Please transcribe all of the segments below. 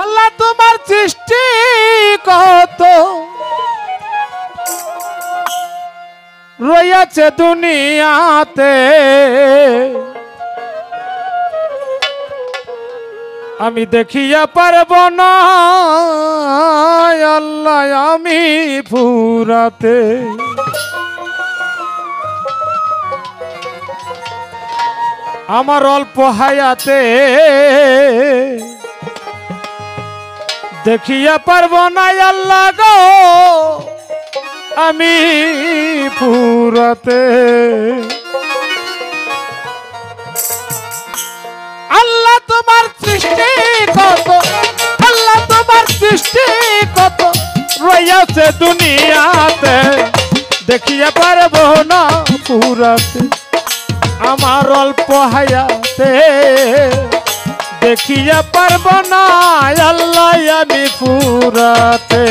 আল্লাহ তোমার সৃষ্টি কত রয়েছে দুনিয়াতে, আমি দেখিয়া পারব না আল্লাহ আমি ফুরাতে। আমার অল্প হায়াতে দেখিয়া পারব না আল্লাহ গো আমি ফুরাতে। আল্লাহ তোমার সৃষ্টি কত, আল্লাহ তোমার সৃষ্টি কত রয়েছে দুনিয়াতে, দেখিয়া পারব না ফুরাতে। আমার অল্প হায়াতে দেখিয়া পারব না আল্লাহ আমি ফুরাতে।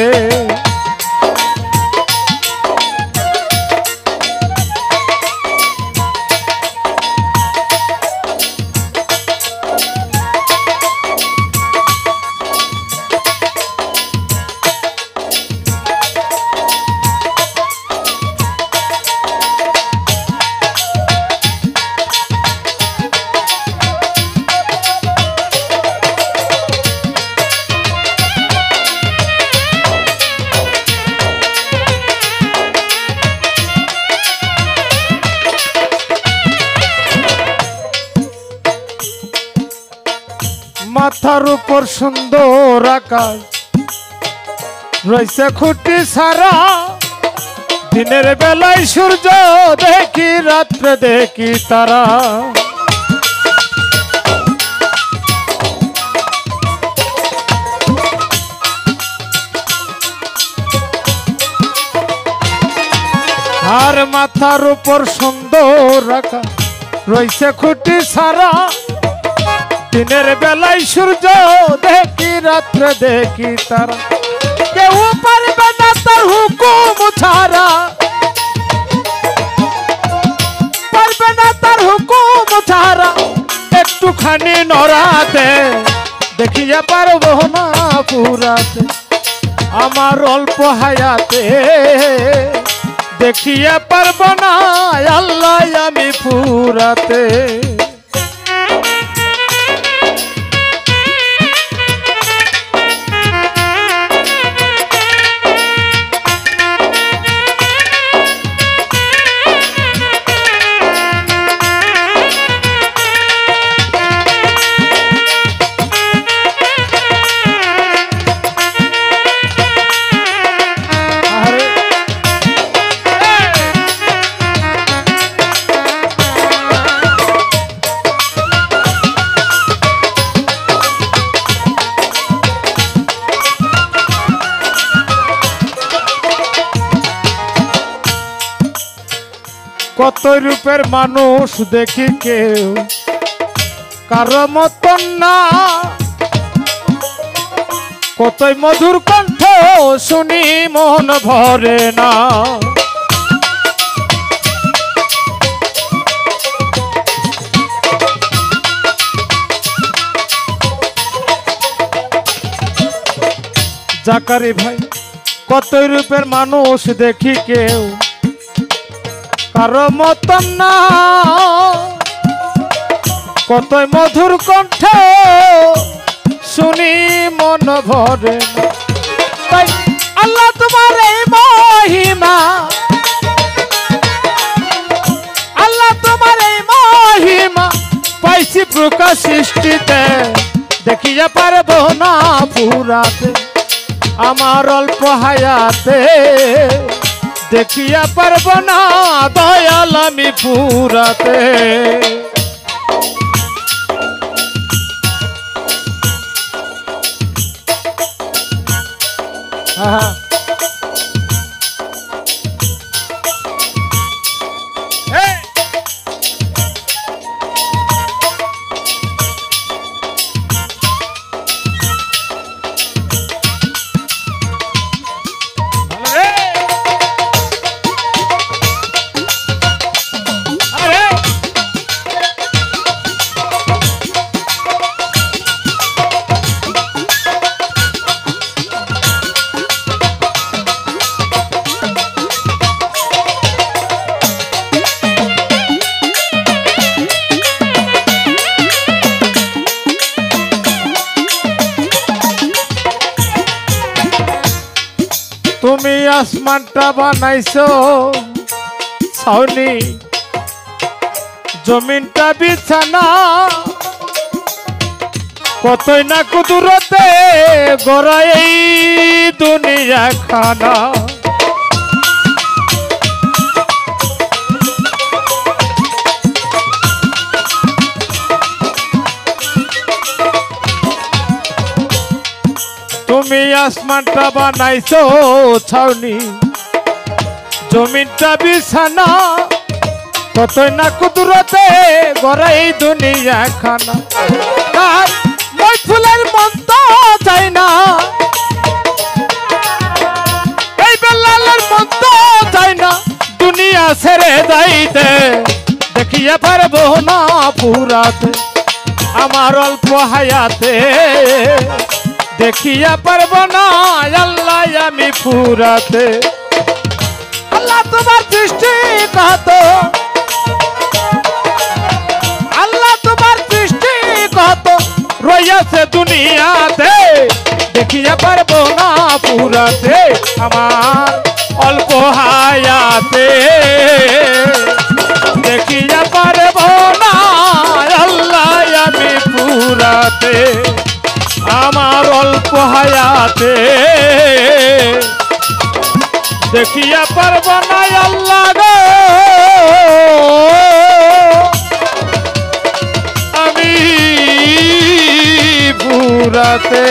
মাথার উপর সুন্দর আকাশ রয়েছে খুঁটি সারা, দিনের বেলায় সূর্য দেখি রাত্রে দেখি তারা। আর মাথার উপর সুন্দর আকাশ রয়েছে খুঁটি সারা, দিনের বেলায় সূর্য দেখি রাত্রে দেখি তারা। কেউ পারবে না তার হুকুম ছাড়া, পারবে না তার হুকুম ছাড়া একটুখানি নড়াতে, দেখিয়া পারব না পুরাতে। আমার অল্প হায়াতে দেখিয়া পারব না আল্লাহ আমি পুরাতে। কত রূপের মানুষ দেখি কেউ কারো মতন না, কতই মধুর কণ্ঠ শুনি মন ভরে না। জাকারি ভাই কত রূপের মানুষ দেখি কেউ কারো মতন না, কতই মধুর কণ্ঠ শুনি মন ভরে না। তাই আল্লাহ তোমার এই মহিমা, আল্লাহ তোমার এই মহিমা পাইছি প্রকাশ সৃষ্টিতে, দেখিয়া পারব না পুরাতে। আমার অল্প হায়াতে দেখিয়া পারব না দয়াল আমি পুরাতে। আসমানটা বানাইছো ছাউনি, জমিনটা বিছানা, কতই না কুদরতে গড়াই এই দুনিয়া খানা। তুমি আসমানটা বানাইছো ছাউনি, জমিনটা বিছানা, কতই না কুদরতে গড়াই এই দুনিয়া খানা। কার মই ফুলের মন তো চাই না, এই বেলালের মন তো চাই না দুনিয়া ছেড়ে যাইতে, দেখিয়া পারবো না পুরাতে আমার অল্প হায়াতে, দেখিয়া পারবো না আল্লাহ আমি ফুরাতে। আল্লাহ তোমার দৃষ্টি কত, আল্লাহ তোমার দৃষ্টি কত রইয়াছে দুনিয়াতে, দেখিয়া পারবো না পুরাতে আমার অল্প হায়াতে, দেখিয়া পারবো না আল্লাহ আমি পুরাতে আমার অল্প হায়াতে, দেখিয়া পারবো না আল্লাহ গো আমি পুরাতে।